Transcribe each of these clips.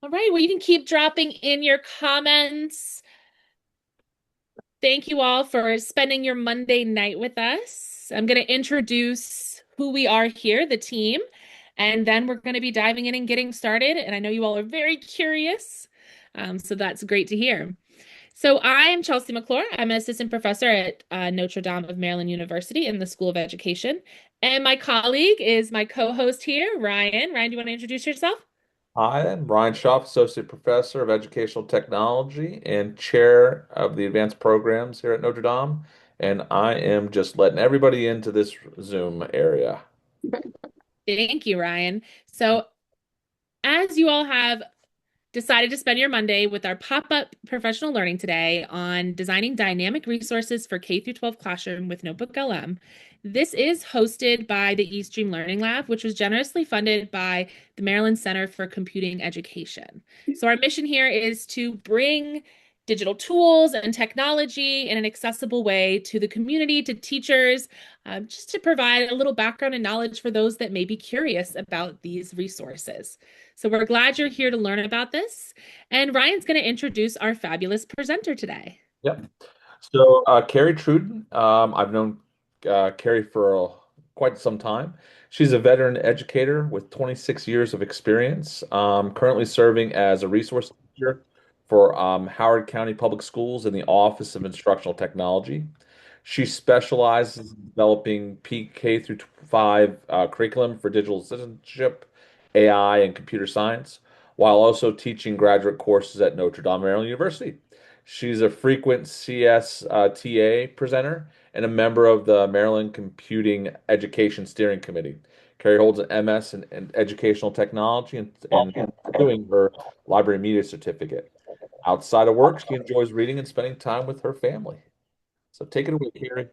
All right, well, you can keep dropping in your comments. Thank you all for spending your Monday night with us. I'm going to introduce who we are here, the team, and then we're going to be diving in and getting started. And I know you all are very curious, so that's great to hear. So I'm Chelsea McClure. I'm an assistant professor at Notre Dame of Maryland University in the School of Education. And my colleague is my co-host here, Ryan. Ryan, do you want to introduce yourself? Hi, I'm Ryan Schaff, Associate Professor of Educational Technology and Chair of the Advanced Programs here at Notre Dame. And I am just letting everybody into this Zoom area. Thank you, Ryan. So as you all have decided to spend your Monday with our pop-up professional learning today on designing dynamic resources for K through 12 classroom with Notebook LM. This is hosted by the eStream Learning Lab, which was generously funded by the Maryland Center for Computing Education. So our mission here is to bring digital tools and technology in an accessible way to the community, to teachers, just to provide a little background and knowledge for those that may be curious about these resources. So we're glad you're here to learn about this. And Ryan's going to introduce our fabulous presenter today. Yep. So, Carrie Trudden, I've known Carrie for quite some time. She's a veteran educator with 26 years of experience, currently serving as a resource teacher for Howard County Public Schools in the Office of Instructional Technology. She specializes in developing PK through 5 curriculum for digital citizenship, AI, and computer science, while also teaching graduate courses at Notre Dame Maryland University. She's a frequent CSTA presenter and a member of the Maryland Computing Education Steering Committee. Carrie holds an MS in Educational Technology and doing her library media certificate. Outside of work, she enjoys reading and spending time with her family. So take it away, Carrie.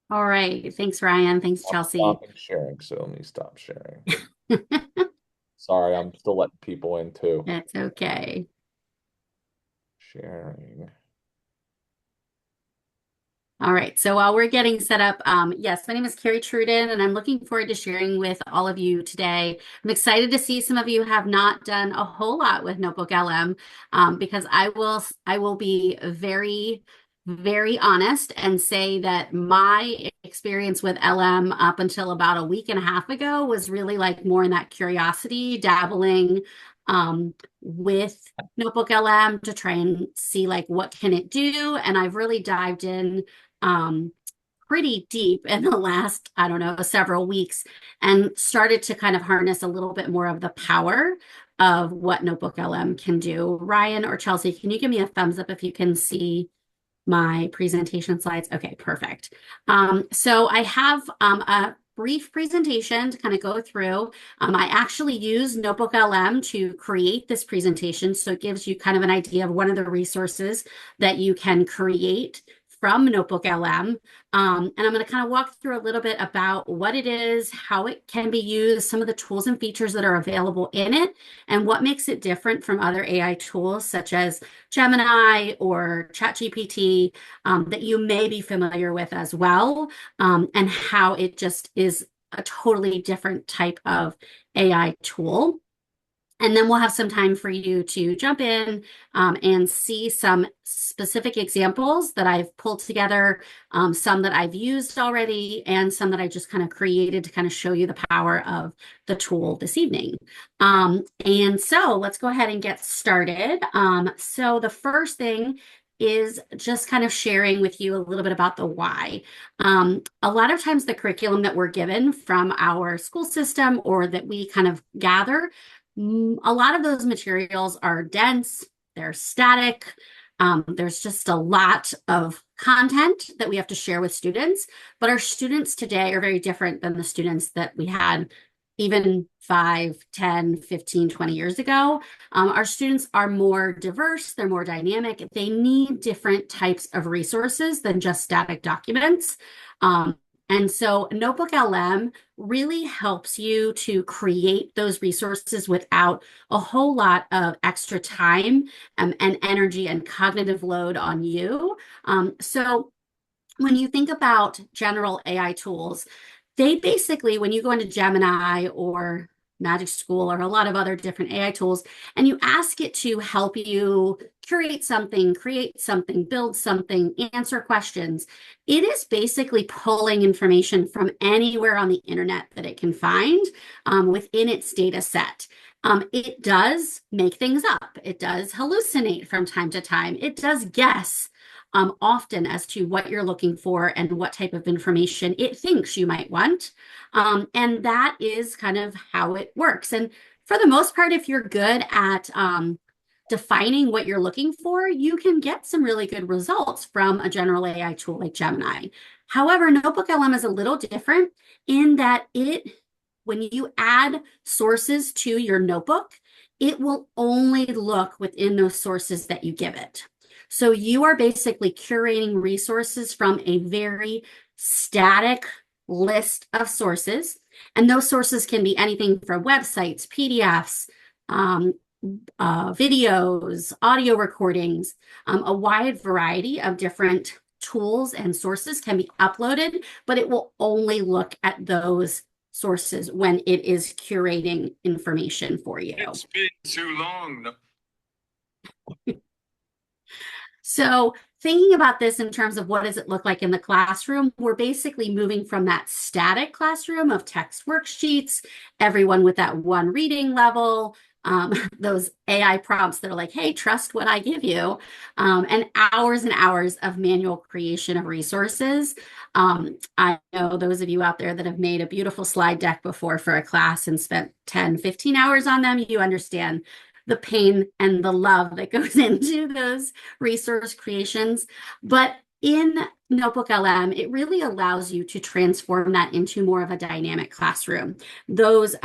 All right. Thanks, Ryan. Thanks, I'm Chelsea. stopping sharing, so let me stop sharing. Sorry, I'm still letting people in too. That's okay. Sharing. All right. So while we're getting set up, yes, my name is Carrie Trudden, and I'm looking forward to sharing with all of you today. I'm excited to see some of you have not done a whole lot with Notebook LM, because I will be very honest and say that my experience with LM up until about a week and a half ago was really like more in that curiosity, dabbling with Notebook LM to try and see like what can it do. And I've really dived in um, pretty deep in the last, I don't know, several weeks and started to kind of harness a little bit more of the power of what Notebook LM can do. Ryan or Chelsea, can you give me a thumbs up if you can see my presentation slides? Okay, perfect. So I have a brief presentation to kind of go through. I actually use Notebook LM to create this presentation, so it gives you kind of an idea of one of the resources that you can create from Notebook LM. And I'm going to kind of walk through a little bit about what it is, how it can be used, some of the tools and features that are available in it, and what makes it different from other AI tools such as Gemini or ChatGPT that you may be familiar with as well, and how it just is a totally different type of AI tool. And then we'll have some time for you to jump in and see some specific examples that I've pulled together, some that I've used already, and some that I just kind of created to kind of show you the power of the tool this evening. And so let's go ahead and get started. So the first thing is just kind of sharing with you a little bit about the why. A lot of times the curriculum that we're given from our school system or that we kind of gather, a lot of those materials are dense, they're static. There's just a lot of content that we have to share with students, but our students today are very different than the students that we had even 5, 10, 15, 20 years ago. Our students are more diverse, they're more dynamic, they need different types of resources than just static documents. And so Notebook LM really helps you to create those resources without a whole lot of extra time and energy and cognitive load on you. So when you think about general AI tools, they basically, when you go into Gemini or Magic School or a lot of other different AI tools, and you ask it to help you curate something, create something, build something, answer questions, it is basically pulling information from anywhere on the internet that it can find within its data set. It does make things up. It does hallucinate from time to time. It does guess often as to what you're looking for and what type of information it thinks you might want. And that is kind of how it works. And for the most part, if you're good at defining what you're looking for, you can get some really good results from a general AI tool like Gemini. However, NotebookLM is a little different in that when you add sources to your notebook, it will only look within those sources that you give it. So you are basically curating resources from a very static list of sources. And those sources can be anything from websites, PDFs, videos, audio recordings, a wide variety of different tools and sources can be uploaded, but it will only look at those sources when it is curating information for you. It's been too long. So thinking about this in terms of what does it look like in the classroom, we're basically moving from that static classroom of text worksheets, everyone with that one reading level, those AI prompts that are like, hey, trust what I give you, and hours of manual creation of resources. I know those of you out there that have made a beautiful slide deck before for a class and spent 10, 15 hours on them, you understand the pain and the love that goes into those resource creations. But in NotebookLM, it really allows you to transform that into more of a dynamic classroom. The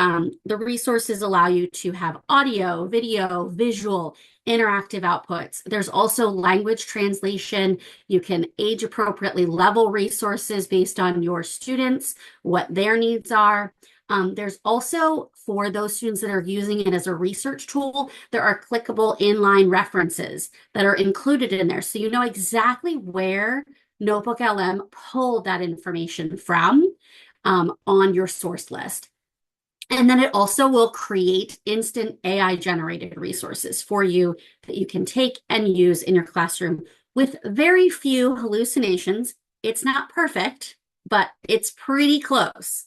resources allow you to have audio, video, visual, interactive outputs. There's also language translation. You can age appropriately level resources based on your students, what their needs are. There's also, for those students that are using it as a research tool, there are clickable inline references that are included in there. So you know exactly where NotebookLM pulled that information from on your source list. And then it also will create instant AI generated resources for you that you can take and use in your classroom with very few hallucinations. It's not perfect, but it's pretty close.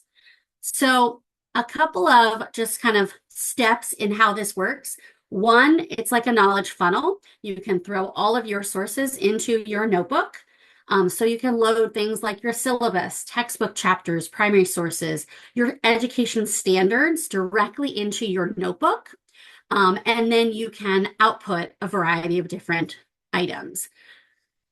So a couple of just kind of steps in how this works. One, it's like a knowledge funnel. You can throw all of your sources into your notebook. So you can load things like your syllabus, textbook chapters, primary sources, your education standards directly into your notebook. And then you can output a variety of different items.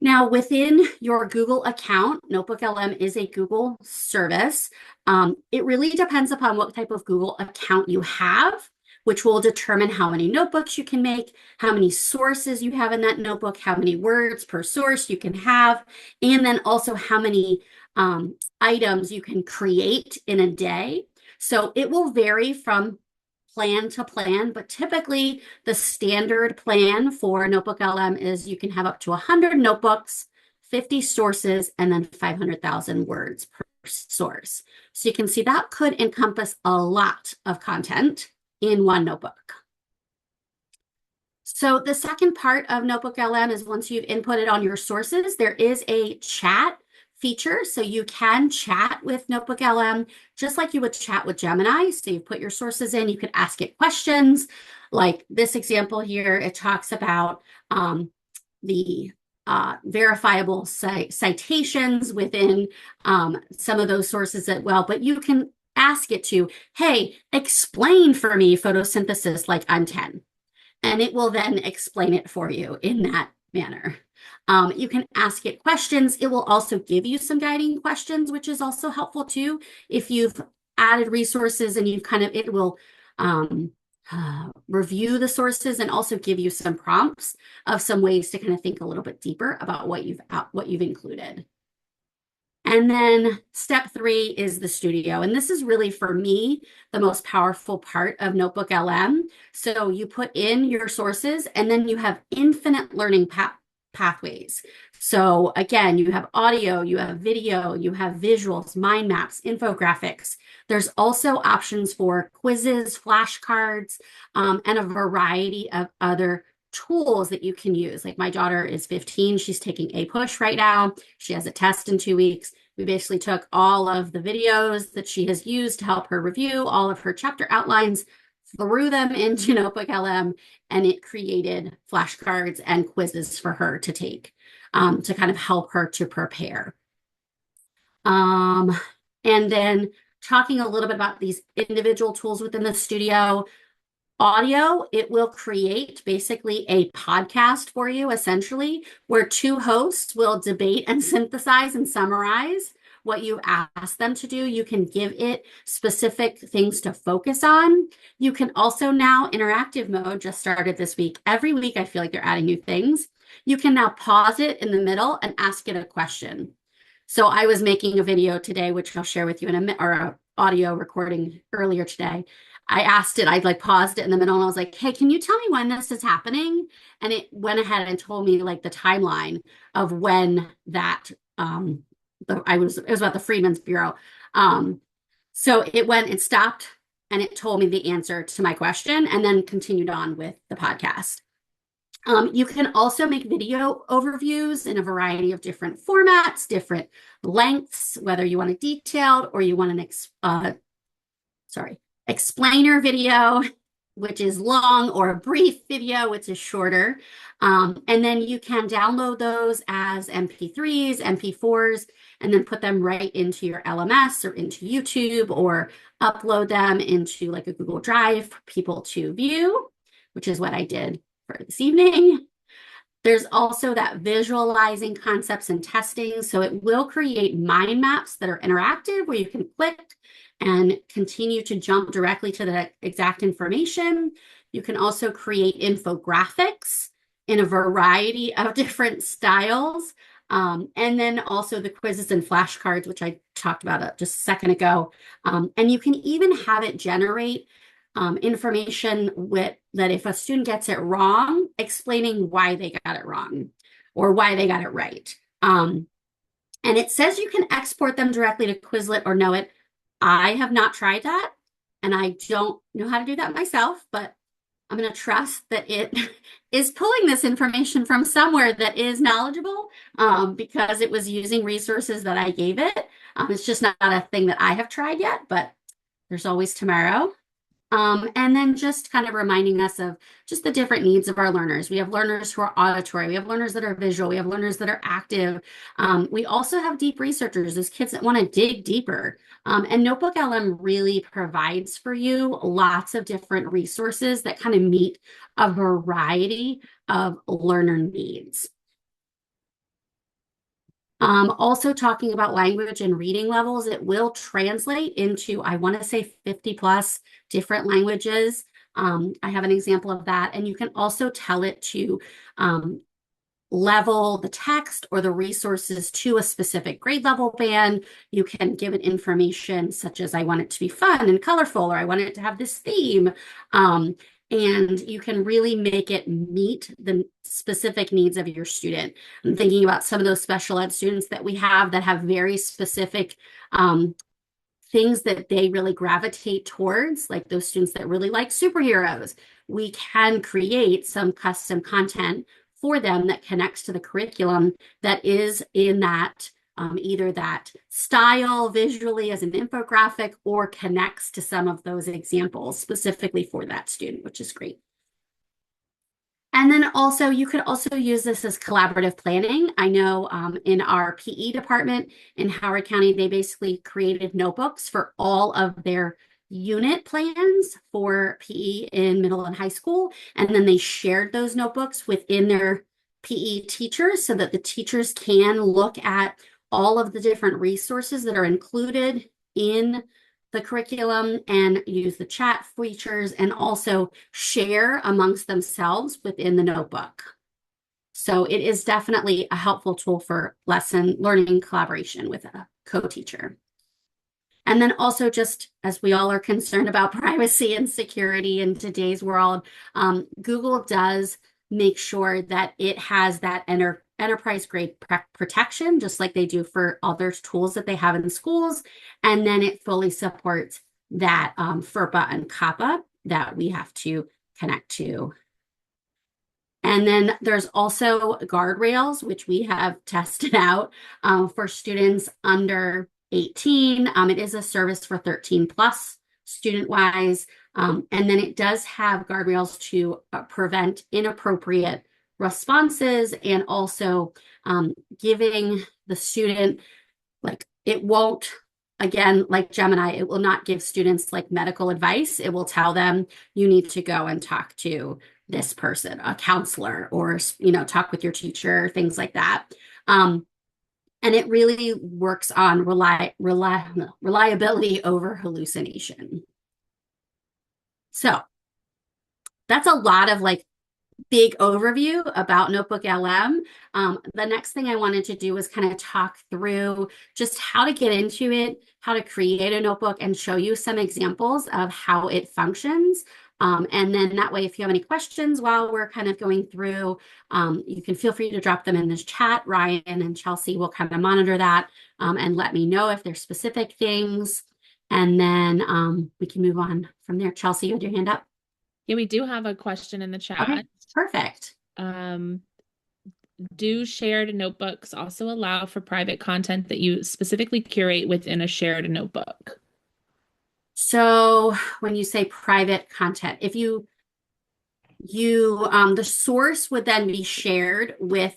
Now, within your Google account, NotebookLM is a Google service. It really depends upon what type of Google account you have, which will determine how many notebooks you can make, how many sources you have in that notebook, how many words per source you can have, and then also how many items you can create in a day. So it will vary from plan to plan, but typically the standard plan for NotebookLM is you can have up to 100 notebooks, 50 sources, and then 500,000 words per source. So you can see that could encompass a lot of content in one notebook. So the second part of NotebookLM is once you've inputted on your sources, there is a chat feature. So you can chat with NotebookLM just like you would chat with Gemini. So you put your sources in, you could ask it questions. Like this example here, it talks about the verifiable citations within some of those sources as well. But you can ask it to, hey, explain for me photosynthesis like I'm 10. And it will then explain it for you in that manner. You can ask it questions. It will also give you some guiding questions, which is also helpful too. If you've added resources and you've it will review the sources and also give you some prompts of some ways to kind of think a little bit deeper about what you've included. And then step 3 is the studio. And this is really, for me, the most powerful part of NotebookLM. So you put in your sources and then you have infinite learning pathways. So again, you have audio, you have video, you have visuals, mind maps, infographics. There's also options for quizzes, flashcards, and a variety of other tools that you can use. Like my daughter is 15, she's taking APUSH right now. She has a test in 2 weeks. We basically took all of the videos that she has used to help her review all of her chapter outlines, threw them into Notebook LM, and it created flashcards and quizzes for her to take to kind of help her to prepare. And then talking a little bit about these individual tools within the studio. Audio, it will create basically a podcast for you, essentially, where two hosts will debate and synthesize and summarize what you ask them to do. You can give it specific things to focus on. You can also now, interactive mode just started this week. Every week, I feel like they're adding new things. You can now pause it in the middle and ask it a question. So I was making a video today, which I'll share with you in a minute, or a audio recording earlier today. I asked it, I'd like paused it in the middle and I was like, hey, can you tell me when this is happening? And it went ahead and told me like the timeline of when that, it was about the Freedmen's Bureau. So it stopped and it told me the answer to my question and then continued on with the podcast. You can also make video overviews in a variety of different formats, different lengths, whether you want it detailed or you want an explainer video, which is long, or a brief video, which is shorter. And then you can download those as MP3s, MP4s, and then put them right into your LMS or into YouTube, or upload them into like a Google Drive for people to view, which is what I did for this evening. There's also that visualizing concepts and testing. So it will create mind maps that are interactive where you can click and continue to jump directly to the exact information. You can also create infographics in a variety of different styles. And then also the quizzes and flashcards, which I talked about just a second ago. And you can even have it generate information that if a student gets it wrong, explaining why they got it wrong or why they got it right. And it says you can export them directly to Quizlet or Know It. I have not tried that, and I don't know how to do that myself, but I'm going to trust that it is pulling this information from somewhere that is knowledgeable, because it was using resources that I gave it. It's just not a thing that I have tried yet, but there's always tomorrow. And then just kind of reminding us of just the different needs of our learners. We have learners who are auditory. We have learners that are visual. We have learners that are active. We also have deep researchers, those kids that want to dig deeper. And Notebook LM really provides for you lots of different resources that kind of meet a variety of learner needs. Also talking about language and reading levels, it will translate into, I want to say 50 plus different languages. I have an example of that. And you can also tell it to level the text or the resources to a specific grade level band. You can give it information such as, I want it to be fun and colorful, or I want it to have this theme. And you can really make it meet the specific needs of your student. I'm thinking about some of those special ed students that we have that have very specific things that they really gravitate towards, like those students that really like superheroes. We can create some custom content for them that connects to the curriculum that is in that either that style visually as an infographic or connects to some of those examples specifically for that student, which is great. And then also, you could also use this as collaborative planning. I know in our PE department in Howard County, they basically created notebooks for all of their unit plans for PE in middle and high school. And then they shared those notebooks within their PE teachers so that the teachers can look at all of the different resources that are included in the curriculum and use the chat features and also share amongst themselves within the notebook. So it is definitely a helpful tool for lesson learning collaboration with a co-teacher. And then also, just as we all are concerned about privacy and security in today's world, Google does make sure that it has that enterprise grade protection, just like they do for other tools that they have in schools. And then it fully supports that FERPA and COPPA that we have to connect to. And then there's also guardrails, which we have tested out for students under 18. It is a service for 13 plus student wise. And then it does have guardrails to prevent inappropriate responses and also giving the student, like, it won't, again, like Gemini, it will not give students like medical advice. It will tell them you need to go and talk to this person, a counselor, or, talk with your teacher, things like that. And it really works on reliability over hallucination. So that's a lot of like big overview about Notebook LM. The next thing I wanted to do was kind of talk through just how to get into it, how to create a notebook, and show you some examples of how it functions. And then that way, if you have any questions while we're kind of going through, you can feel free to drop them in this chat. Ryan and Chelsea will kind of monitor that and let me know if there's specific things. And then we can move on from there. Chelsea, you had your hand up? Yeah, we do have a question in the chat. Okay, perfect. Do shared notebooks also allow for private content that you specifically curate within a shared notebook? So when you say private content, if the source would then be shared with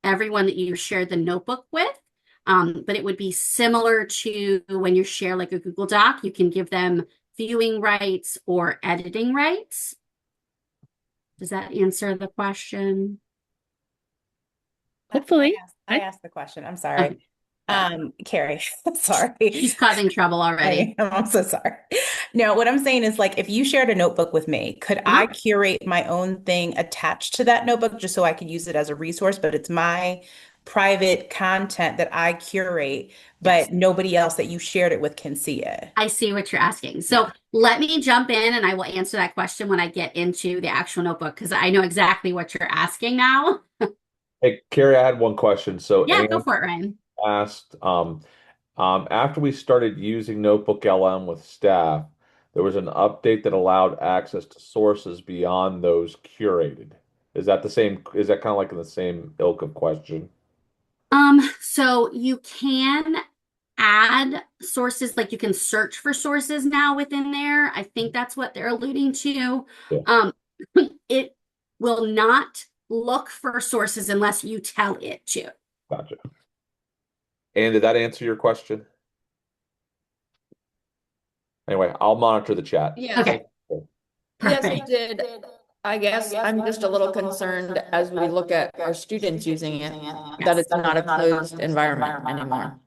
everyone that you shared the notebook with. But it would be similar to when you share like a Google Doc, you can give them viewing rights or editing rights. Does that answer the question? Hopefully. I asked the question. I'm sorry. Carrie, sorry. She's causing trouble already. I'm so sorry. No, what I'm saying is, like, if you shared a notebook with me, could I curate my own thing attached to that notebook just so I could use it as a resource, but it's my private content that I curate, but nobody else that you shared it with can see it? I see what you're asking. So let me jump in and I will answer that question when I get into the actual notebook, because I know exactly what you're asking now. Hey, Carrie, I had one question. So Yeah, Anne go for it, Ryan. asked, after we started using Notebook LM with staff, there was an update that allowed access to sources beyond those curated. Is that the same? Is that kind of like in the same ilk of question? So you can add sources, like you can search for sources now within there. I think that's what they're alluding to. Yeah. It will not look for sources unless you tell it to. Gotcha. And did that answer your question? Anyway, I'll monitor the chat. Yes. Okay. Yes, Perfect. it did. I guess I'm just a little concerned as we look at our students using it, that it's not a closed environment anymore.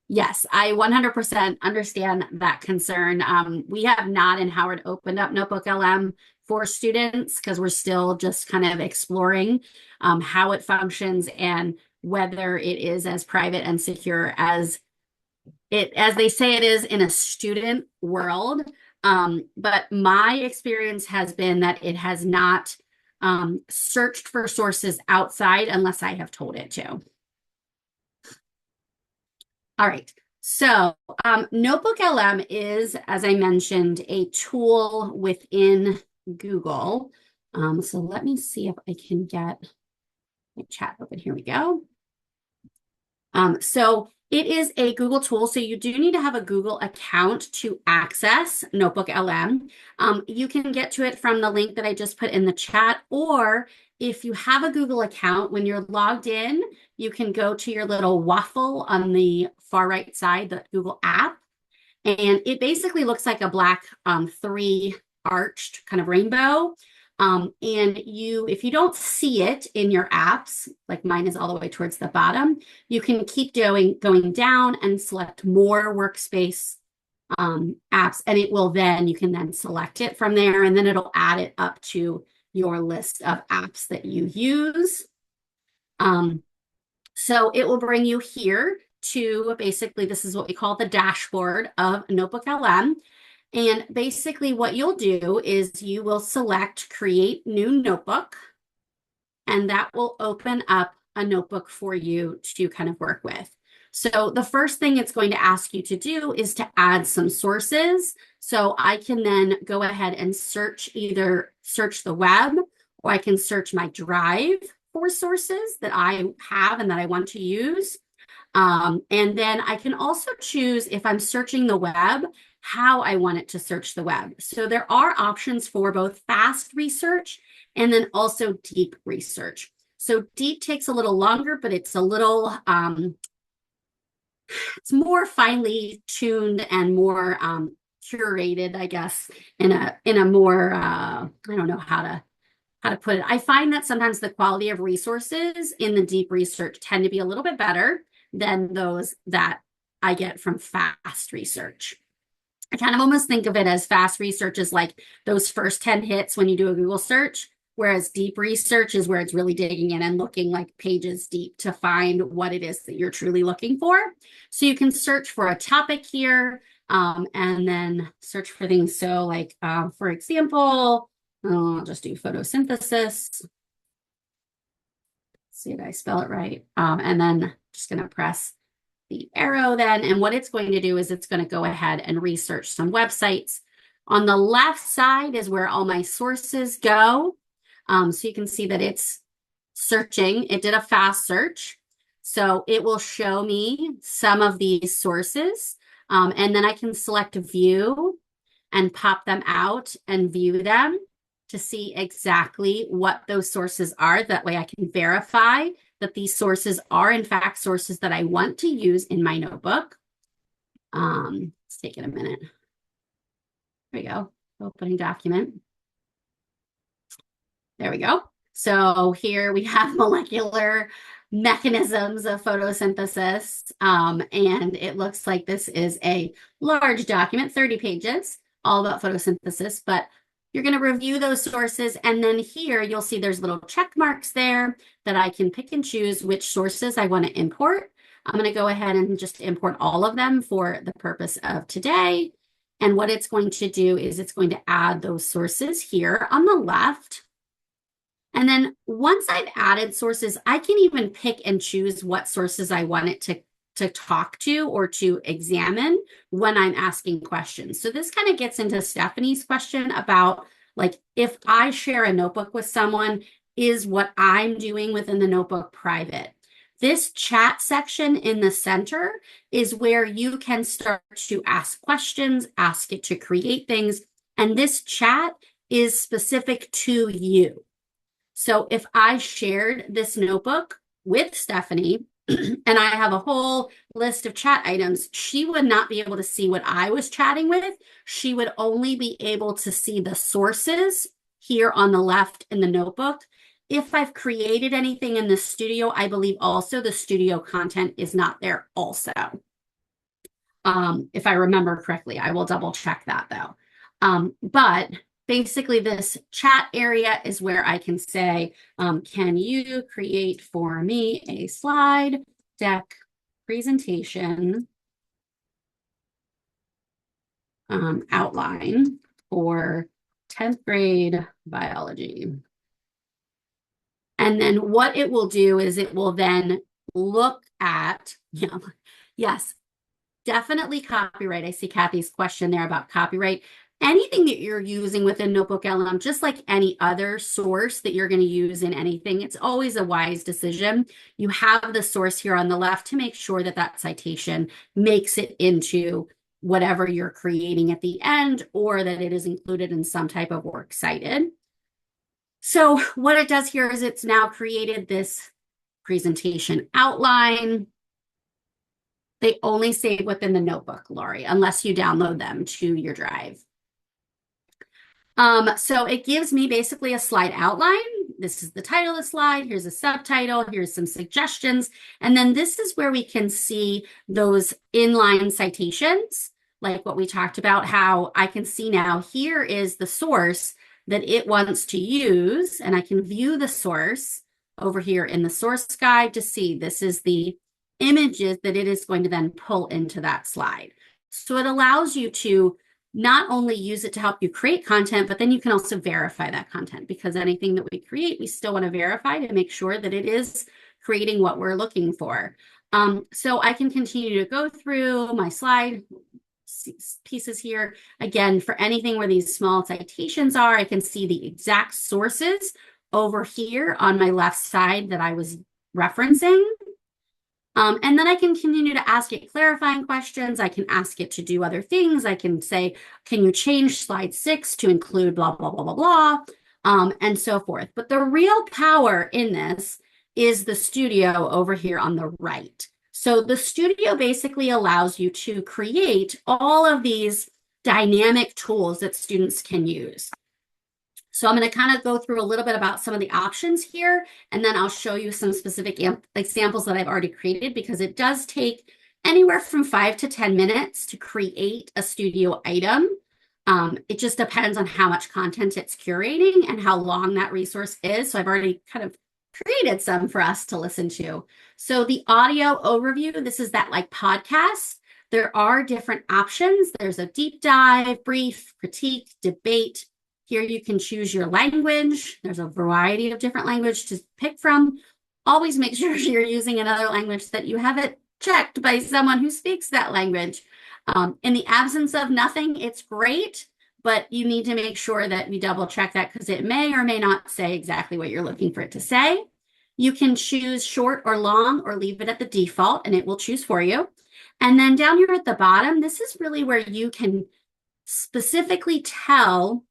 Yes, I 100% understand that concern. We have not in Howard opened up Notebook LM for students because we're still just kind of exploring how it functions and whether it is as private and secure as they say it is in a student world. But my experience has been that it has not searched for sources outside unless I have told it to. All right. So Notebook LM is, as I mentioned, a tool within Google. So let me see if I can get my chat open. Here we go. So it is a Google tool. So you do need to have a Google account to access Notebook LM. You can get to it from the link that I just put in the chat, or if you have a Google account, when you're logged in, you can go to your little waffle on the far right side, the Google app, and it basically looks like a black three arched kind of rainbow. And if you don't see it in your apps, like mine is all the way towards the bottom, you can keep going down and select more workspace apps, and it will then, you can then select it from there, and then it'll add it up to your list of apps that you use. So it will bring you here to basically, this is what we call the dashboard of Notebook LM. And basically what you'll do is you will select create new notebook. and that will open up a notebook for you to kind of work with. So the first thing it's going to ask you to do is to add some sources. So I can then go ahead and either search the web, or I can search my drive for sources that I have and that I want to use. And then I can also choose, if I'm searching the web, how I want it to search the web. So there are options for both fast research and then also deep research. So deep takes a little longer, but it's a little, it's more finely tuned and more curated, I guess, in a more, I don't know how to put it. I find that sometimes the quality of resources in the deep research tend to be a little bit better than those that I get from fast research. I kind of almost think of it as fast research as like those first 10 hits when you do a Google search, whereas deep research is where it's really digging in and looking like pages deep to find what it is that you're truly looking for. So you can search for a topic here, and then search for things. So like, for example, I'll just do photosynthesis. See if I spell it right. And then just going to press the arrow then. And what it's going to do is it's going to go ahead and research some websites. On the left side is where all my sources go. So you can see that it's searching. It did a fast search. So it will show me some of these sources. And then I can select view and pop them out and view them to see exactly what those sources are. That way I can verify that these sources are in fact sources that I want to use in my notebook. Let's take it a minute. There we go. Opening document. There we go. So here we have molecular mechanisms of photosynthesis. And it looks like this is a large document, 30 pages, all about photosynthesis, but you're going to review those sources. And then here you'll see there's little check marks there that I can pick and choose which sources I want to import. I'm going to go ahead and just import all of them for the purpose of today. And what it's going to do is it's going to add those sources here on the left. And then once I've added sources, I can even pick and choose what sources I want it to talk to or to examine when I'm asking questions. So this kind of gets into Stephanie's question about, like, if I share a notebook with someone, is what I'm doing within the notebook private? This chat section in the center is where you can start to ask questions, ask it to create things. And this chat is specific to you. So if I shared this notebook with Stephanie and I have a whole list of chat items, she would not be able to see what I was chatting with. She would only be able to see the sources here on the left in the notebook. If I've created anything in the studio, I believe also the studio content is not there also. If I remember correctly, I will double check that though. But basically this chat area is where I can say, can you create for me a slide deck presentation outline for 10th grade biology? And then what it will do is it will then look at, yes, definitely copyright. I see Kathy's question there about copyright. Anything that you're using within Notebook LM, just like any other source that you're going to use in anything, it's always a wise decision. You have the source here on the left to make sure that that citation makes it into whatever you're creating at the end, or that it is included in some type of works cited. So what it does here is it's now created this presentation outline. They only save within the notebook, Lori, unless you download them to your drive. So it gives me basically a slide outline. This is the title of the slide. Here's a subtitle. Here's some suggestions. And then this is where we can see those inline citations, like what we talked about, how I can see now here is the source that it wants to use. And I can view the source over here in the source guide to see this is the images that it is going to then pull into that slide. So it allows you to not only use it to help you create content, but then you can also verify that content, because anything that we create, we still want to verify to make sure that it is creating what we're looking for. So I can continue to go through my slide pieces here. Again, for anything where these small citations are, I can see the exact sources over here on my left side that I was referencing. And then I can continue to ask it clarifying questions. I can ask it to do other things. I can say, can you change slide 6 to include blah, blah, blah, blah, blah, and so forth. But the real power in this is the studio over here on the right. So the studio basically allows you to create all of these dynamic tools that students can use. So I'm going to kind of go through a little bit about some of the options here, and then I'll show you some specific examples that I've already created, because it does take anywhere from 5 to 10 minutes to create a studio item. It just depends on how much content it's curating and how long that resource is. So I've already kind of created some for us to listen to. So the audio overview, this is that like podcast. There are different options. There's a deep dive, brief, critique, debate. Here you can choose your language. There's a variety of different language to pick from. Always make sure you're using another language that you have it checked by someone who speaks that language. In the absence of nothing, it's great, but you need to make sure that you double check that, because it may or may not say exactly what you're looking for it to say. You can choose short or long, or leave it at the default and it will choose for you. And then down here at the bottom, this is really where you can specifically tell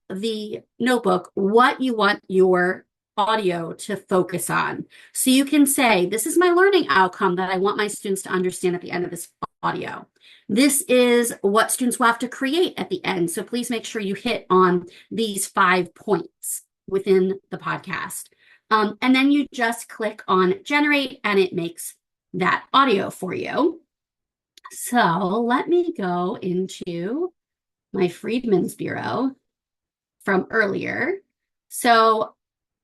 the notebook what you want your audio to focus on. So you can say, this is my learning outcome that I want my students to understand at the end of this audio. This is what students will have to create at the end. So please make sure you hit on these 5 points within the podcast. And then you just click on generate and it makes that audio for you. So let me go into my Freedmen's Bureau from earlier. So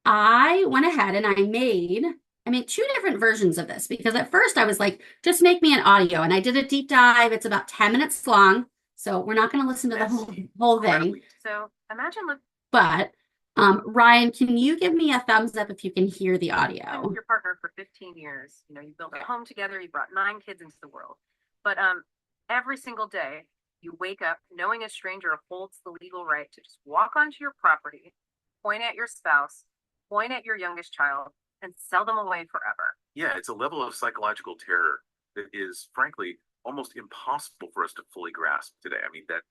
I went ahead and I made 2 different versions of this, because at first I was like, just make me an audio, and I did a deep dive. It's about 10 minutes long, so we're not going to listen to the whole thing. So imagine but Ryan, can you give me a thumbs up if you can hear the audio? with your partner for 15 years. You know, you built a home together, you brought 9 kids into the world. But every single day you wake up knowing a stranger holds the legal right to just walk onto your property, point at your spouse, point at your youngest child, and sell them away forever. Yeah, it's a level of psychological terror that is, frankly, almost impossible for us to fully grasp today. I mean, that.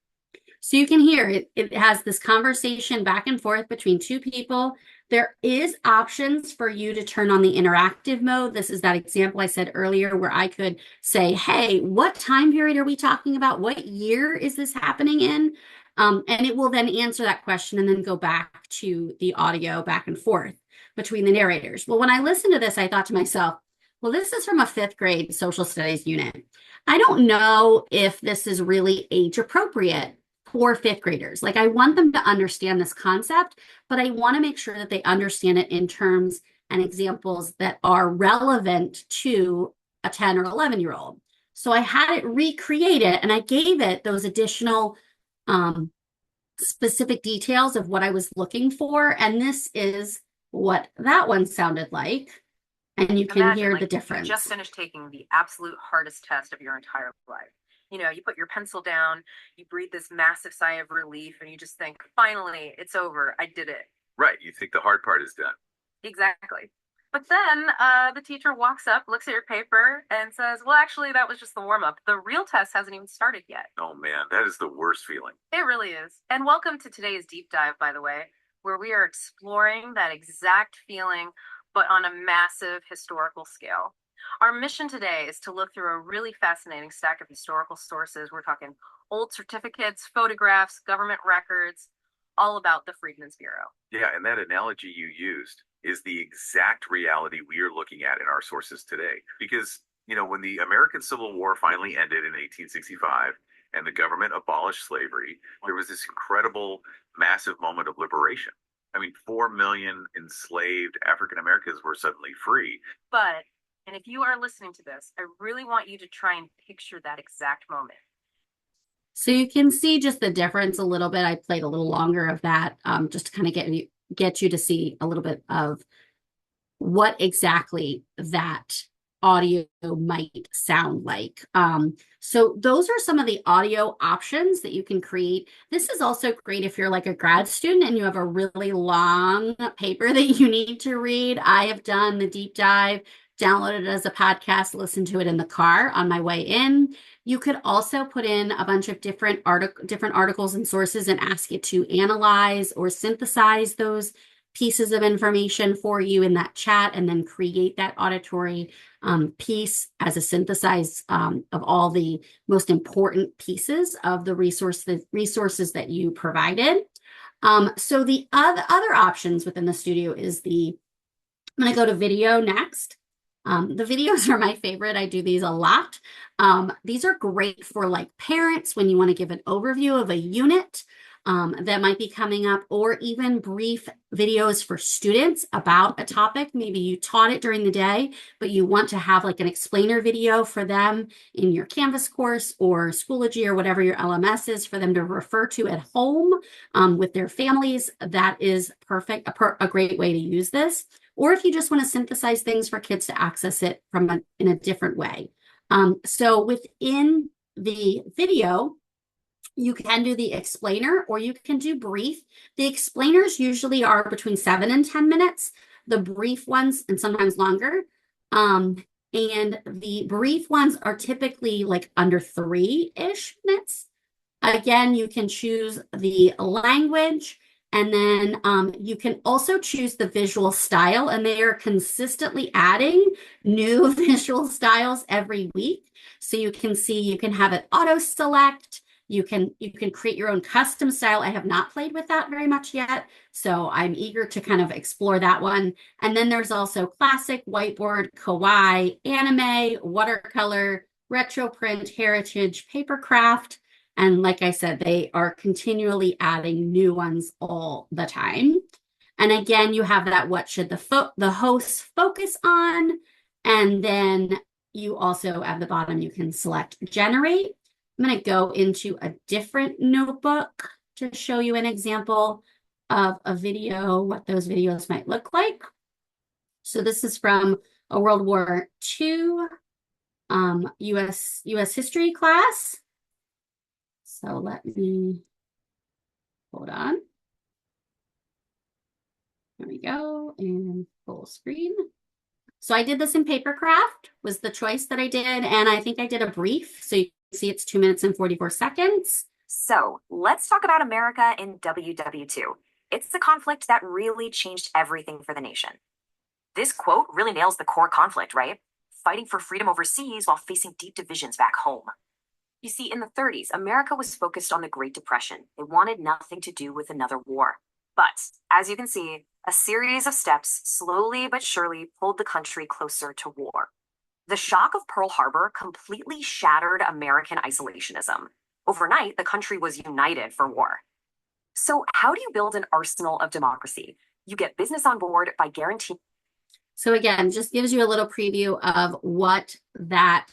So you can hear it. It has this conversation back and forth between 2 people. There is options for you to turn on the interactive mode. This is that example I said earlier where I could say, hey, what time period are we talking about? What year is this happening in? And it will then answer that question and then go back to the audio back and forth between the narrators. Well, when I listened to this, I thought to myself, well, this is from a 5th grade social studies unit. I don't know if this is really age appropriate for 5th graders. Like, I want them to understand this concept, but I want to make sure that they understand it in terms and examples that are relevant to a 10 or 11-year-old. So I had it recreate it, and I gave it those additional specific details of what I was looking for. And this is what that one sounded like. And you can hear the difference. You just finished taking the absolute hardest test of your entire life. You know, you put your pencil down, you breathe this massive sigh of relief, and you just think, finally, it's over. I did it. Right. You think the hard part is done. Exactly. But then the teacher walks up, looks at your paper, and says, well, actually, that was just the warm-up. The real test hasn't even started yet. Oh, man, that is the worst feeling. It really is. And welcome to today's deep dive, by the way, where we are exploring that exact feeling, but on a massive historical scale. Our mission today is to look through a really fascinating stack of historical sources. We're talking old certificates, photographs, government records, all about the Freedmen's Bureau. Yeah, and that analogy you used is the exact reality we are looking at in our sources today. Because, you know, when the American Civil War finally ended in 1865 and the government abolished slavery, there was this incredible, massive moment of liberation. I mean, 4 million enslaved African Americans were suddenly free. But, and if you are listening to this, I really want you to try and picture that exact moment. So you can see just the difference a little bit. I played a little longer of that just to kind of get you to see a little bit of what exactly that audio might sound like. So those are some of the audio options that you can create. This is also great if you're like a grad student and you have a really long paper that you need to read. I have done the deep dive, downloaded it as a podcast, listened to it in the car on my way in. You could also put in a bunch of different articles and sources and ask it to analyze or synthesize those pieces of information for you in that chat, and then create that auditory piece as a synthesize of all the most important pieces of the resources that you provided. So the other options within the studio is I'm going to go to video next. The videos are my favorite. I do these a lot. These are great for like parents when you want to give an overview of a unit that might be coming up, or even brief videos for students about a topic. Maybe you taught it during the day, but you want to have like an explainer video for them in your Canvas course or Schoology or whatever your LMS is for them to refer to at home with their families. That is perfect, a great way to use this. Or if you just want to synthesize things for kids to access it in a different way. So within the video, you can do the explainer or you can do brief. The explainers usually are between 7 and 10 minutes. The brief ones, and sometimes longer. And the brief ones are typically like under 3-ish minutes. Again, you can choose the language, and then you can also choose the visual style, and they are consistently adding new visual styles every week. So you can see, you can have it auto select. You can create your own custom style. I have not played with that very much yet, so I'm eager to kind of explore that one. And then there's also classic, whiteboard, kawaii, anime, watercolor, retro print, heritage, papercraft. And like I said, they are continually adding new ones all the time. And again, you have that, what should the host focus on? And then you also at the bottom, you can select generate. I'm going to go into a different notebook to show you an example of a video, what those videos might look like. So this is from a World War II US history class. So let me, hold on. There we go, and full screen. So I did this in Papercraft, was the choice that I did, and I think I did a brief. So you can see it's 2 minutes and 44 seconds. So let's talk about America in WW2. It's the conflict that really changed everything for the nation. This quote really nails the core conflict, right? Fighting for freedom overseas while facing deep divisions back home. You see, in the 30s, America was focused on the Great Depression. They wanted nothing to do with another war. But, as you can see, a series of steps slowly but surely pulled the country closer to war. The shock of Pearl Harbor completely shattered American isolationism. Overnight, the country was united for war. So how do you build an arsenal of democracy? You get business on board by guaranteeing. So again, just gives you a little preview of what that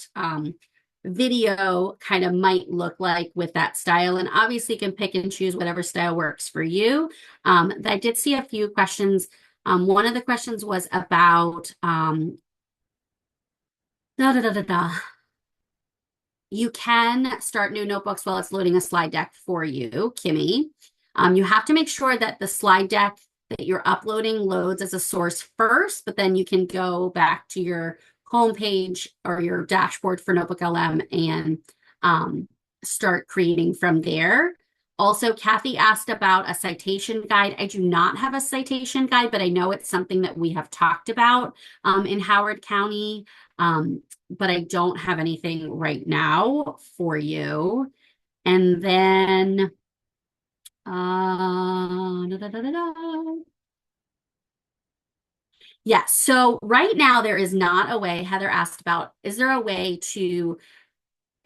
video kind of might look like with that style. And obviously you can pick and choose whatever style works for you. I did see a few questions. One of the questions was about you can start new notebooks while it's loading a slide deck for you, Kimmy. You have to make sure that the slide deck that you're uploading loads as a source first, but then you can go back to your homepage or your dashboard for Notebook LM and start creating from there. Also, Kathy asked about a citation guide. I do not have a citation guide, but I know it's something that we have talked about in Howard County, but I don't have anything right now for you. And then yes, so right now there is not a way. Heather asked about, is there a way to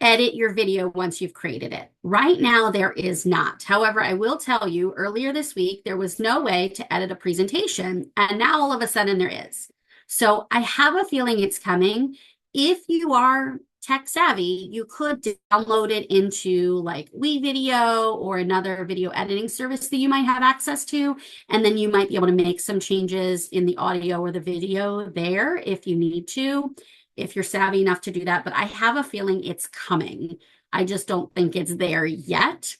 edit your video once you've created it? Right now there is not. However, I will tell you, earlier this week there was no way to edit a presentation, and now all of a sudden there is. So I have a feeling it's coming. If you are tech savvy, you could download it into like WeVideo or another video editing service that you might have access to. And then you might be able to make some changes in the audio or the video there if you need to, if you're savvy enough to do that. But I have a feeling it's coming. I just don't think it's there yet.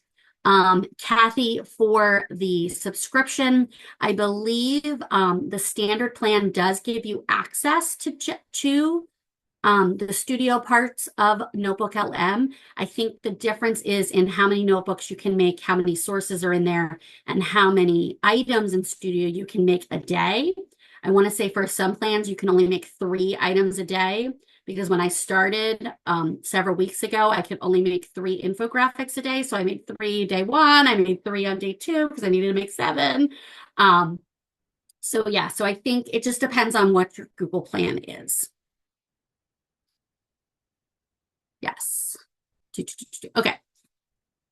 Kathy, for the subscription, I believe the standard plan does give you access to the studio parts of Notebook LM. I think the difference is in how many notebooks you can make, how many sources are in there, and how many items in studio you can make a day. I want to say for some plans, you can only make 3 items a day, because when I started several weeks ago, I could only make 3 infographics a day. So I made 3 day 1, I made 3 on day 2 because I needed to make 7. So yeah, so I think it just depends on what your Google plan is. Yes. Okay.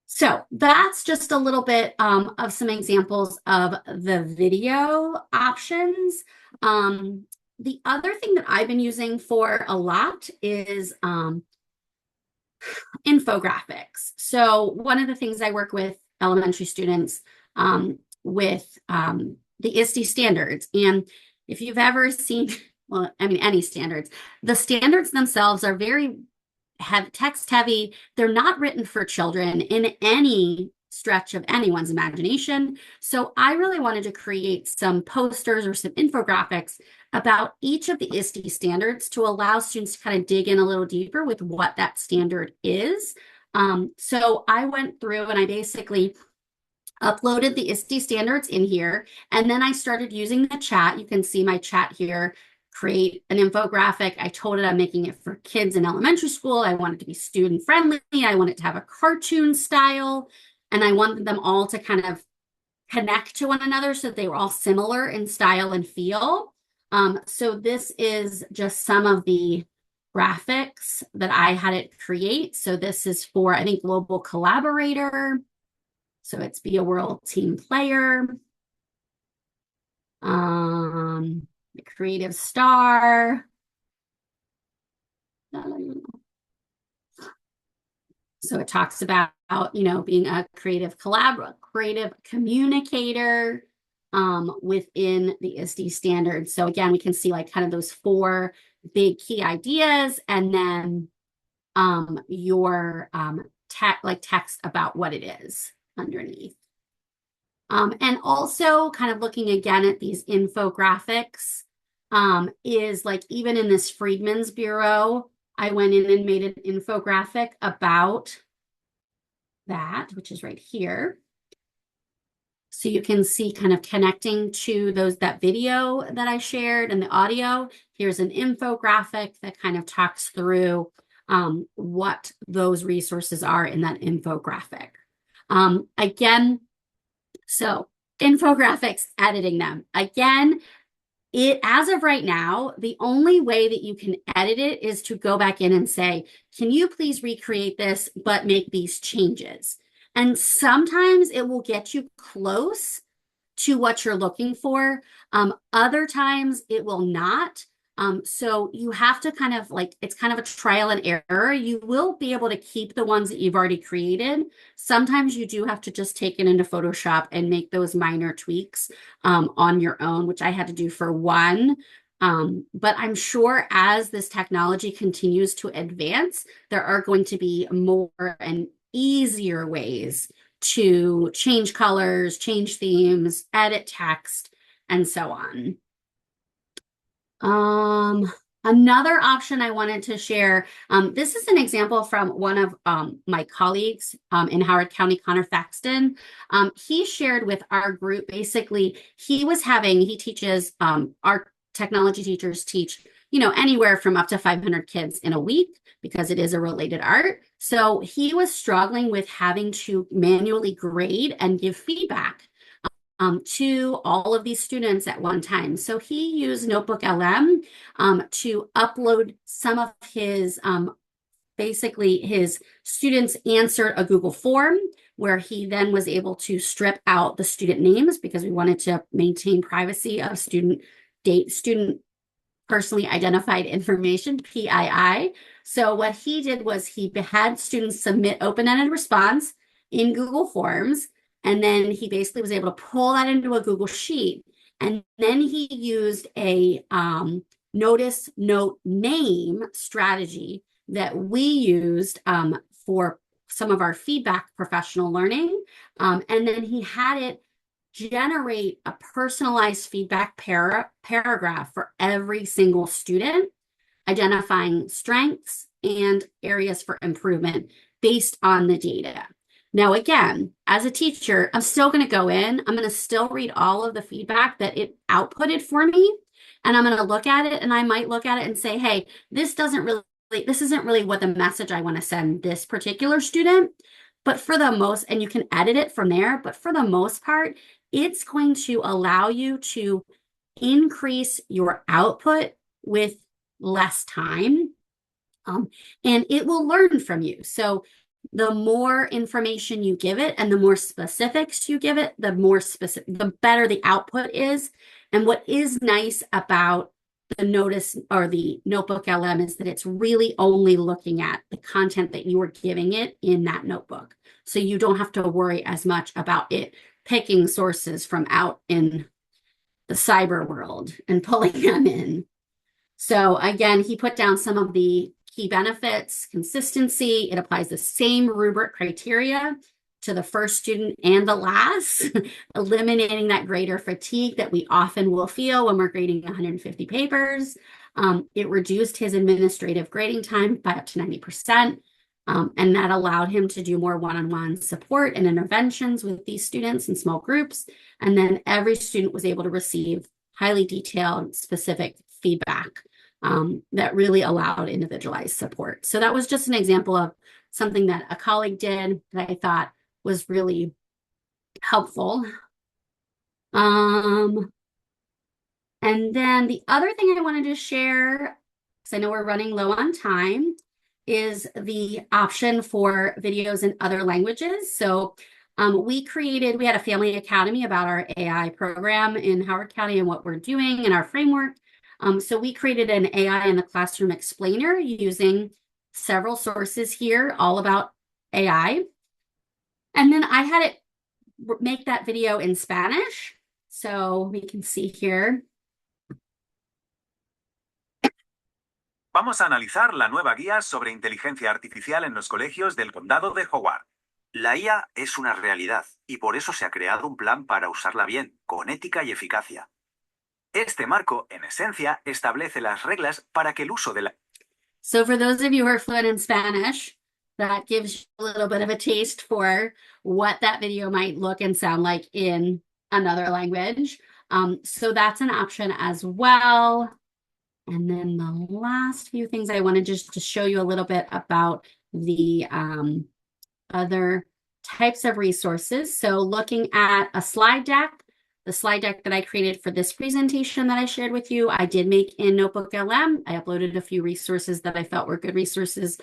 So that's just a little bit of some examples of the video options. The other thing that I've been using for a lot is infographics. So one of the things I work with elementary students with the ISTE standards. And if you've ever seen, well, I mean, any standards, the standards themselves are very text heavy. They're not written for children in any stretch of anyone's imagination. So I really wanted to create some posters or some infographics about each of the ISTE standards to allow students to kind of dig in a little deeper with what that standard is. So I went through and I basically uploaded the ISTE standards in here, and then I started using the chat. You can see my chat here. Create an infographic. I told it I'm making it for kids in elementary school. I want it to be student friendly. I want it to have a cartoon style, and I wanted them all to kind of connect to one another so that they were all similar in style and feel. So this is just some of the graphics that I had it create. So this is for, I think, Global Collaborator. So it's Be a World Team Player. The Creative Star. So it talks about, being a creative communicator within the ISTE standards. So again, we can see like kind of those 4 big key ideas, and then your text about what it is underneath. And also kind of looking again at these infographics is like, even in this Freedmen's Bureau, I went in and made an infographic about that, which is right here. So you can see kind of connecting to that video that I shared and the audio. Here's an infographic that kind of talks through what those resources are in that infographic. Again, so infographics, editing them. Again, as of right now, the only way that you can edit it is to go back in and say, can you please recreate this, but make these changes? And sometimes it will get you close to what you're looking for. Other times it will not. So you have to kind of it's kind of a trial and error. You will be able to keep the ones that you've already created. Sometimes you do have to just take it into Photoshop and make those minor tweaks on your own, which I had to do for one. But I'm sure as this technology continues to advance, there are going to be more and easier ways to change colors, change themes, edit text, and so on. Another option I wanted to share, this is an example from one of my colleagues in Howard County, Connor Thaxton. He shared with our group, basically, he teaches, our technology teachers teach, anywhere from up to 500 kids in a week because it is a related art. So he was struggling with having to manually grade and give feedback to all of these students at one time. So he used Notebook LM to upload some of his, basically his students answered a Google form where he then was able to strip out the student names because we wanted to maintain privacy of student personally identified information, PII. So what he did was he had students submit open-ended response in Google Forms, and then he basically was able to pull that into a Google Sheet. And then he used a notice, note, name strategy that we used for some of our feedback professional learning. And then he had it generate a personalized feedback paragraph for every single student, identifying strengths and areas for improvement based on the data. Now, again, as a teacher, I'm still going to go in, I'm going to still read all of the feedback that it outputted for me, and I'm going to look at it, and I might look at it and say, hey, this isn't really what the message I want to send this particular student. But for the most, and you can edit it from there, but for the most part, it's going to allow you to increase your output with less time, and it will learn from you. So the more information you give it and the more specifics you give it, the better the output is. And what is nice about the notice or the notebook LM is that it's really only looking at the content that you are giving it in that notebook. So you don't have to worry as much about it picking sources from out in the cyber world and pulling them in. So again, he put down some of the key benefits: consistency. It applies the same rubric criteria to the first student and the last, eliminating that grader fatigue that we often will feel when we're grading 150 papers. It reduced his administrative grading time by up to 90%. And that allowed him to do more one-on-one support and interventions with these students in small groups. And then every student was able to receive highly detailed, specific feedback that really allowed individualized support. So that was just an example of something that a colleague did that I thought was really helpful. And then the other thing I wanted to share, because I know we're running low on time, is the option for videos in other languages. So we had a family academy about our AI program in Howard County and what we're doing in our framework. So we created an AI in the classroom explainer using several sources here, all about AI. And then I had it make that video in Spanish. So we can see here. Vamos a analizar la nueva guía sobre inteligencia artificial en los colegios del condado de Howard. La IA es una realidad y por eso se ha creado un plan para usarla bien, con ética y eficacia. Este marco, en esencia, establece las reglas para que el uso de la... So for those of you who are fluent in Spanish, that gives you a little bit of a taste for what that video might look and sound like in another language. So that's an option as well. And then the last few things I wanted just to show you a little bit about the other types of resources. So looking at a slide deck, the slide deck that I created for this presentation that I shared with you, I did make in Notebook LM. I uploaded a few resources that I felt were good resources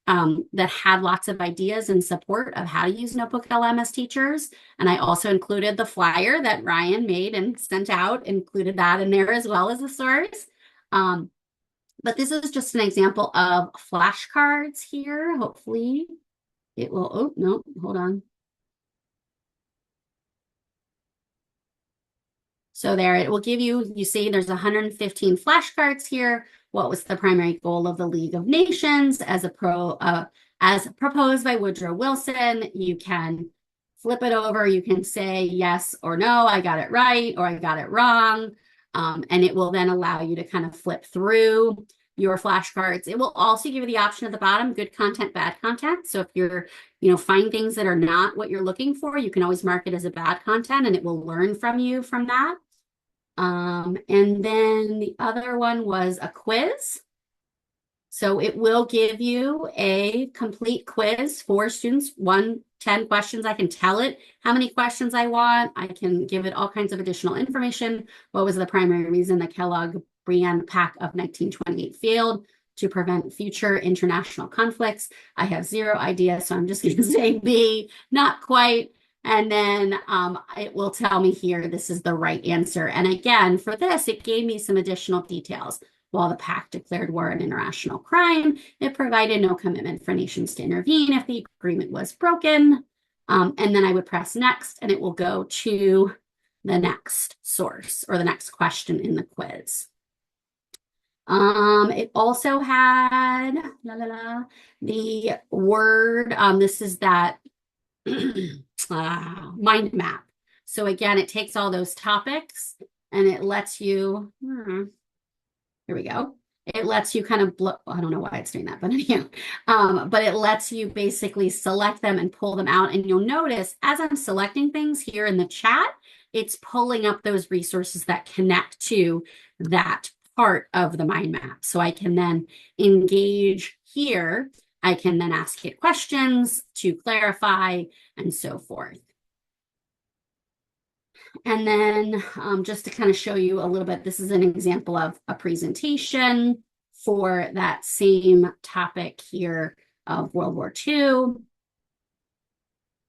that had lots of ideas and support of how to use Notebook LM as teachers. And I also included the flyer that Ryan made and sent out, included that in there as well as the source. But this is just an example of flashcards here. Hopefully it will, oh, no, hold on. So there, it will give you, you see there's 115 flashcards here. What was the primary goal of the League of Nations as proposed by Woodrow Wilson? You can flip it over. You can say yes or no, I got it right, or I got it wrong. And it will then allow you to kind of flip through your flashcards. It will also give you the option at the bottom, good content, bad content. So if you're, find things that are not what you're looking for, you can always mark it as a bad content and it will learn from you from that. And then the other one was a quiz. So it will give you a complete quiz for students, 10 questions. I can tell it how many questions I want. I can give it all kinds of additional information. What was the primary reason the Kellogg brand pack of 1928 failed? To prevent future international conflicts. I have zero idea, so I'm just going to say B, not quite. And then it will tell me here, this is the right answer. And again, for this, it gave me some additional details. while the pact declared war an international crime, it provided no commitment for nations to intervene if the agreement was broken. And then I would press next, and it will go to the next source or the next question in the quiz. It also had the word, this is that mind map. So again, it takes all those topics and it lets you, here we go. It lets you kind of I don't know why it's doing that, but anyhow, but it lets you basically select them and pull them out. And you'll notice as I'm selecting things here in the chat, it's pulling up those resources that connect to that part of the mind map. So I can then engage here. I can then ask it questions to clarify and so forth. And then just to kind of show you a little bit, this is an example of a presentation for that same topic here of World War II.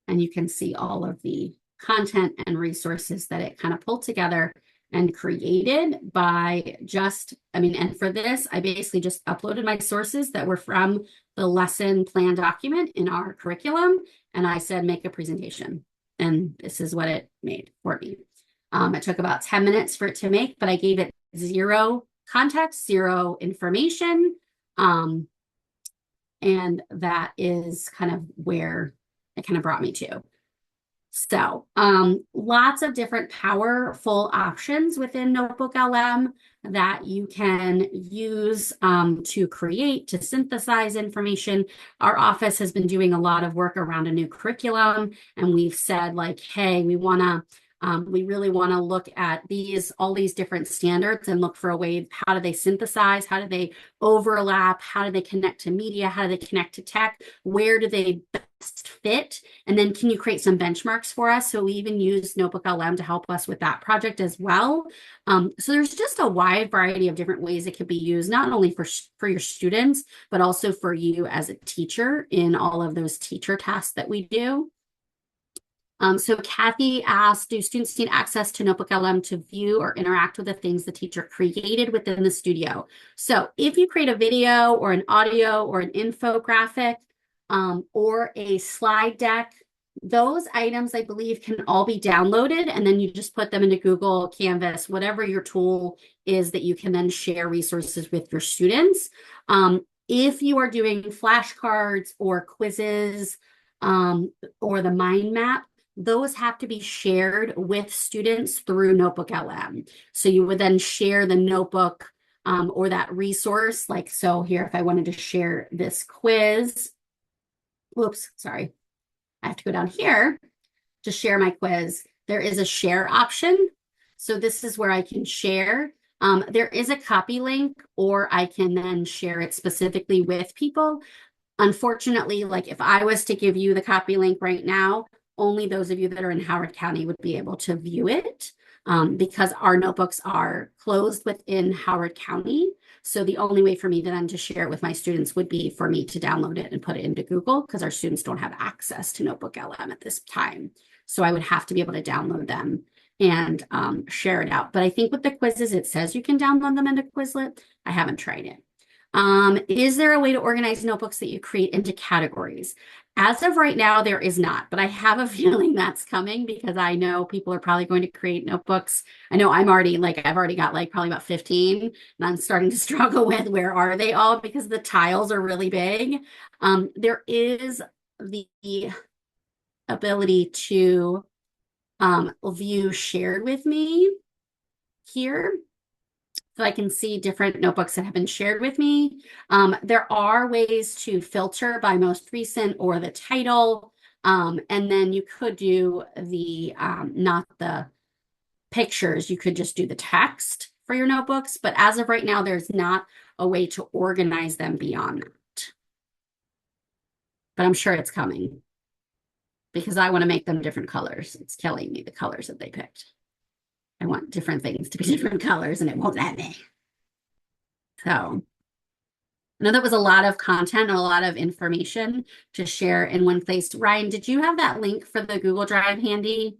And you can see all of the content and resources that it kind of pulled together and created by just, and for this, I basically just uploaded my sources that were from the lesson plan document in our curriculum. And I said, make a presentation. And this is what it made for me. It took about 10 minutes for it to make, but I gave it 0 context, 0 information. And that is kind of where it kind of brought me to. So lots of different powerful options within Notebook LM that you can use to create, to synthesize information. Our office has been doing a lot of work around a new curriculum, and we've said like, hey, we really want to look at all these different standards and look for a way, how do they synthesize? How do they overlap? How do they connect to media? How do they connect to tech? Where do they best fit? And then can you create some benchmarks for us? So we even use Notebook LM to help us with that project as well. So there's just a wide variety of different ways it could be used, not only for your students, but also for you as a teacher in all of those teacher tasks that we do. So Kathy asked, do students need access to Notebook LM to view or interact with the things the teacher created within the studio? So if you create a video or an audio or an infographic or a slide deck, those items, I believe, can all be downloaded, and then you just put them into Google, Canvas, whatever your tool is that you can then share resources with your students. If you are doing flashcards or quizzes or the mind map, those have to be shared with students through Notebook LM. So you would then share the notebook or that resource. Like, so here, if I wanted to share this quiz, whoops, sorry. I have to go down here to share my quiz. There is a share option. So this is where I can share. There is a copy link, or I can then share it specifically with people. Unfortunately, like if I was to give you the copy link right now, only those of you that are in Howard County would be able to view it because our notebooks are closed within Howard County. So the only way for me to then to share it with my students would be for me to download it and put it into Google, because our students don't have access to Notebook LM at this time. So I would have to be able to download them and share it out. But I think with the quizzes, it says you can download them into Quizlet. I haven't tried it. Is there a way to organize notebooks that you create into categories? As of right now, there is not, but I have a feeling that's coming because I know people are probably going to create notebooks. I know I've already got like probably about 15, and I'm starting to struggle with where are they all because the tiles are really big. There is the ability to view shared with me here. So I can see different notebooks that have been shared with me. There are ways to filter by most recent or the title. And then you could do the, not the pictures, you could just do the text for your notebooks. But as of right now, there's not a way to organize them beyond that. But I'm sure it's coming because I want to make them different colors. It's killing me, the colors that they picked. I want different things to be different colors and it won't let me. So I know that was a lot of content and a lot of information to share in one place. Ryan, did you have that link for the Google Drive handy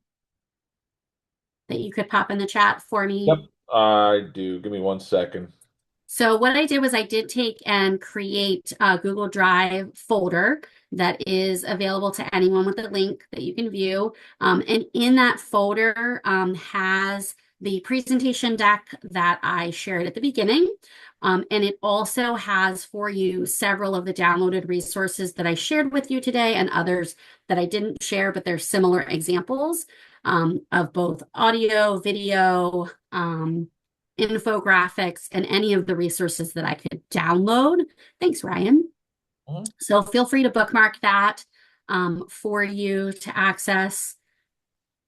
that you could pop in the chat for me? Yep, I do. Give me 1 second. So what I did was I did take and create a Google Drive folder that is available to anyone with a link that you can view. And in that folder has the presentation deck that I shared at the beginning. And it also has for you several of the downloaded resources that I shared with you today and others that I didn't share, but they're similar examples of both audio, video, infographics, and any of the resources that I could download. Thanks, Ryan. So feel free to bookmark that for you to access.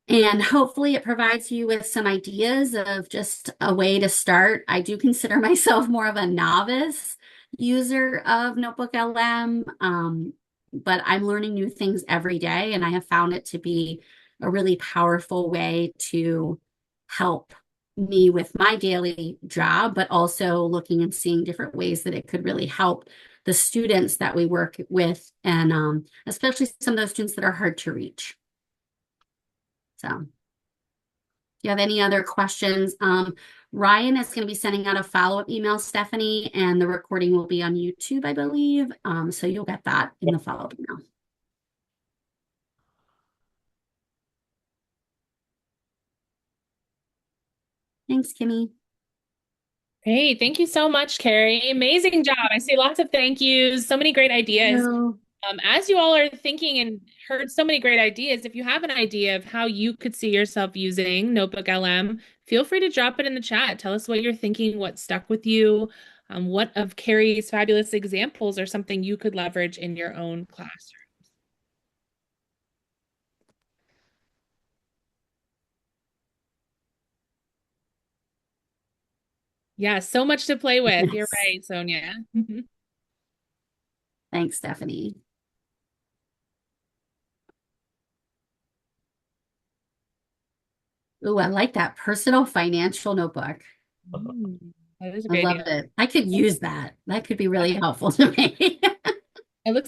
And hopefully it provides you with some ideas of just a way to start. I do consider myself more of a novice user of Notebook LM, but I'm learning new things every day, and I have found it to be a really powerful way to help me with my daily job, but also looking and seeing different ways that it could really help the students that we work with, and especially some of those students that are hard to reach. So, do you have any other questions? Ryan is going to be sending out a follow-up email, Stephanie, and the recording will be on YouTube, I believe. So you'll get that in the follow-up email. Thanks, Kimmy. Hey, thank you so much, Carrie. Amazing job. I see lots of thank yous, so many great ideas. As you all are thinking and heard so many great ideas, if you have an idea of how you could see yourself using Notebook LM, feel free to drop it in the chat. Tell us what you're thinking, what stuck with you, what of Carrie's fabulous examples are something you could leverage in your own classroom. Yeah, so much to play with. You're right, Sonia. Thanks, Stephanie. Ooh, I like that personal financial notebook. That is a I great love idea. it. I could use that. That could be really helpful to me. It looks